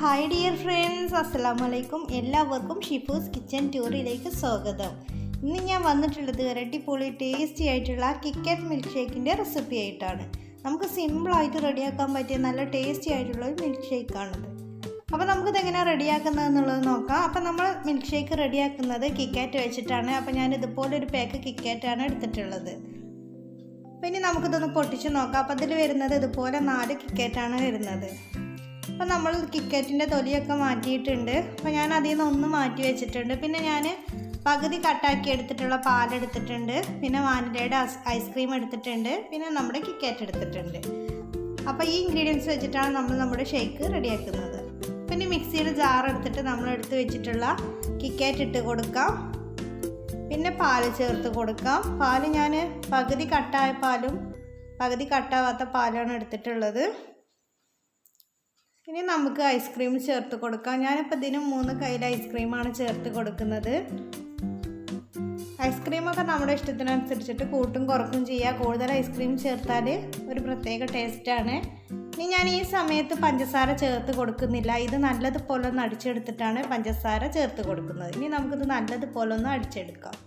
Hi dear friends, അസ്സലാമലൈക്കും. എല്ലാവർക്കും ഷിഫൂസ് kitchen ടൂറിലേക്ക് സ്വാഗതം. ഇന്ന് ഞാൻ വന്നിട്ടുള്ളത് അടിപൊളി ടേസ്റ്റി ആയിട്ടുള്ള കിറ്റ്കാറ്റ് മിൽക്ക് ഷേക്കിൻ്റെ റെസിപ്പി ആയിട്ടാണ്. നമുക്ക് സിമ്പിളായിട്ട് റെഡിയാക്കാൻ പറ്റിയ നല്ല ടേസ്റ്റി ആയിട്ടുള്ള ഒരു മിൽക്ക് ഷേക്കാണിത്. അപ്പോൾ നമുക്കിതെങ്ങനെയാണ് റെഡിയാക്കുന്നതെന്നുള്ളത് നോക്കാം. അപ്പോൾ നമ്മൾ മിൽക്ക് ഷേക്ക് റെഡിയാക്കുന്നത് കിറ്റ്കാറ്റ് വെച്ചിട്ടാണ്. അപ്പോൾ ഞാൻ ഇതുപോലെ ഒരു പാക്ക് കിറ്റ്കാറ്റാണ് എടുത്തിട്ടുള്ളത്. അപ്പോൾ ഇനി നമുക്കിതൊന്ന് പൊട്ടിച്ച് നോക്കാം. അപ്പോൾ അതിൽ വരുന്നത് ഇതുപോലെ 4 കിറ്റ്കാറ്റാണ് വരുന്നത്. അപ്പോൾ നമ്മൾ കിറ്റ്കാറ്റിൻ്റെ തൊലിയൊക്കെ മാറ്റിയിട്ടുണ്ട്. അപ്പോൾ ഞാൻ അതിൽ നിന്ന് ഒന്ന് മാറ്റി വെച്ചിട്ടുണ്ട്. പിന്നെ ഞാൻ പകുതി കട്ടാക്കി എടുത്തിട്ടുള്ള പാലെടുത്തിട്ടുണ്ട്. പിന്നെ വാനിലയുടെ ഐസ്ക്രീം എടുത്തിട്ടുണ്ട്. പിന്നെ നമ്മുടെ കിറ്റ്കാറ്റ് എടുത്തിട്ടുണ്ട്. അപ്പോൾ ഈ ഇൻഗ്രീഡിയൻസ് വെച്ചിട്ടാണ് നമ്മൾ നമ്മുടെ ഷേക്ക് റെഡിയാക്കുന്നത്. പിന്നെ മിക്സിയുടെ ജാർ എടുത്തിട്ട് നമ്മൾ എടുത്ത് വെച്ചിട്ടുള്ള കിറ്റ്കാറ്റ് ഇട്ട് കൊടുക്കാം. പിന്നെ പാല് ചേർത്ത് കൊടുക്കാം. പാല് ഞാൻ പകുതി കട്ടായ പാലും പകുതി കട്ടാവാത്ത പാലാണ് എടുത്തിട്ടുള്ളത്. ഇനി നമുക്ക് ഐസ്ക്രീം ചേർത്ത് കൊടുക്കാം. ഞാനിപ്പോൾ ഇതിന് 3 കയ്യിൽ ഐസ്ക്രീമാണ് ചേർത്ത് കൊടുക്കുന്നത്. ഐസ്ക്രീമൊക്കെ നമ്മുടെ ഇഷ്ടത്തിനനുസരിച്ചിട്ട് കൂട്ടും കുറക്കും ചെയ്യുക. കൂടുതൽ ഐസ്ക്രീം ചേർത്താൽ ഒരു പ്രത്യേക ടേസ്റ്റാണ്. ഇനി ഞാൻ ഈ സമയത്ത് പഞ്ചസാര ചേർത്ത് കൊടുക്കുന്നില്ല. ഇത് നല്ലതുപോലെ ഒന്ന് അടിച്ചെടുത്തിട്ടാണ് പഞ്ചസാര ചേർത്ത് കൊടുക്കുന്നത്. ഇനി നമുക്കിത് നല്ലതുപോലെ ഒന്ന് അടിച്ചെടുക്കാം.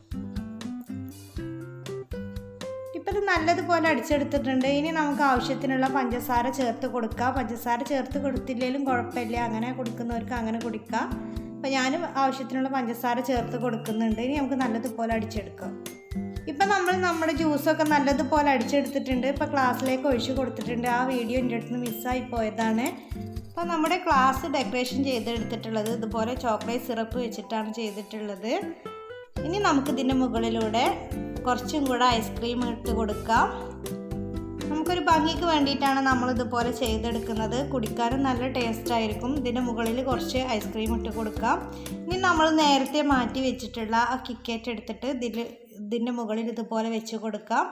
ഇപ്പോൾ ഇത് നല്ലതുപോലെ അടിച്ചെടുത്തിട്ടുണ്ട്. ഇനി നമുക്ക് ആവശ്യത്തിനുള്ള പഞ്ചസാര ചേർത്ത് കൊടുക്കാം. പഞ്ചസാര ചേർത്ത് കൊടുത്തില്ലെങ്കിലും കുഴപ്പമില്ല, അങ്ങനെ കുടിക്കുന്നവർക്ക് അങ്ങനെ കുടിക്കാം. അപ്പോൾ ഞാൻ ആവശ്യത്തിനുള്ള പഞ്ചസാര ചേർത്ത് കൊടുക്കുന്നുണ്ട്. ഇനി നമുക്ക് നല്ലതുപോലെ അടിച്ചെടുക്കാം. ഇപ്പം നമ്മൾ നമ്മുടെ ജ്യൂസൊക്കെ നല്ലതുപോലെ അടിച്ചെടുത്തിട്ടുണ്ട്. ഇപ്പോൾ ക്ലാസ്സിലേക്ക് ഒഴിച്ച് കൊടുത്തിട്ടുണ്ട്. ആ വീഡിയോ എൻ്റെ അടുത്ത് നിന്ന് മിസ്സായി പോയതാണ്. അപ്പോൾ നമ്മുടെ ക്ലാസ് ഡെക്കറേഷൻ ചെയ്തെടുത്തിട്ടുള്ളത് ഇതുപോലെ ചോക്ലേറ്റ് സിറപ്പ് വെച്ചിട്ടാണ് ചെയ്തിട്ടുള്ളത്. ഇനി നമുക്കിതിൻ്റെ മുകളിലൂടെ കുറച്ചും കൂടെ ഐസ്ക്രീം ഇട്ട് കൊടുക്കാം. നമുക്കൊരു ഭംഗിക്ക് വേണ്ടിയിട്ടാണ് നമ്മളിതുപോലെ ചെയ്തെടുക്കുന്നത്. കുടിക്കാനും നല്ല ടേസ്റ്റ് ആയിരിക്കും. ഇതിൻ്റെ മുകളിൽ കുറച്ച് ഐസ്ക്രീം ഇട്ട് കൊടുക്കാം. ഇനി നമ്മൾ നേരത്തെ മാറ്റി വെച്ചിട്ടുള്ള ആ കിറ്റ്കാറ്റ് എടുത്തിട്ട് ഇതിൻ്റെ മുകളിൽ ഇതുപോലെ വെച്ച് കൊടുക്കാം.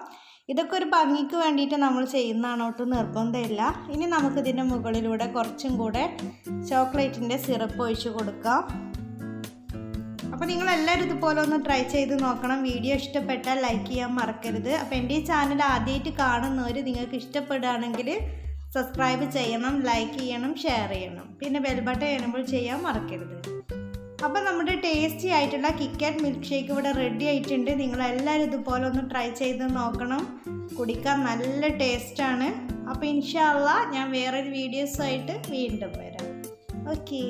ഇതൊക്കെ ഒരു ഭംഗിക്ക് വേണ്ടിയിട്ട് നമ്മൾ ചെയ്യുന്നതാണ്, ഒട്ടും നിർബന്ധമില്ല. ഇനി നമുക്കിതിൻ്റെ മുകളിലൂടെ കുറച്ചും കൂടെ ചോക്ലേറ്റിൻ്റെ സിറപ്പ് ഒഴിച്ച് കൊടുക്കാം. അപ്പോൾ നിങ്ങളെല്ലാവരും ഇതുപോലെ ഒന്ന് ട്രൈ ചെയ്ത് നോക്കണം. വീഡിയോ ഇഷ്ടപ്പെട്ടാൽ ലൈക്ക് ചെയ്യാൻ മറക്കരുത്. അപ്പോൾ എൻ്റെ ഈ ചാനൽ ആദ്യമായിട്ട് കാണുന്നവർ നിങ്ങൾക്ക് ഇഷ്ടപ്പെടുകയാണെങ്കിൽ സബ്സ്ക്രൈബ് ചെയ്യണം, ലൈക്ക് ചെയ്യണം, ഷെയർ ചെയ്യണം. പിന്നെ ബെൽ ബട്ടൺ എനേബിൾ ചെയ്യാൻ മറക്കരുത്. അപ്പോൾ നമ്മുടെ ടേസ്റ്റി ആയിട്ടുള്ള കിറ്റ്കാറ്റ് മിൽക്ക് ഷേക്ക് ഇവിടെ റെഡി ആയിട്ടുണ്ട്. നിങ്ങളെല്ലാവരും ഇതുപോലെ ഒന്ന് ട്രൈ ചെയ്ത് നോക്കണം. കുടിക്കാൻ നല്ല ടേസ്റ്റാണ്. അപ്പോൾ ഇൻഷാ അല്ലാഹ് ഞാൻ വേറൊരു വീഡിയോസായിട്ട് വീണ്ടും വരാം. ഓക്കേ.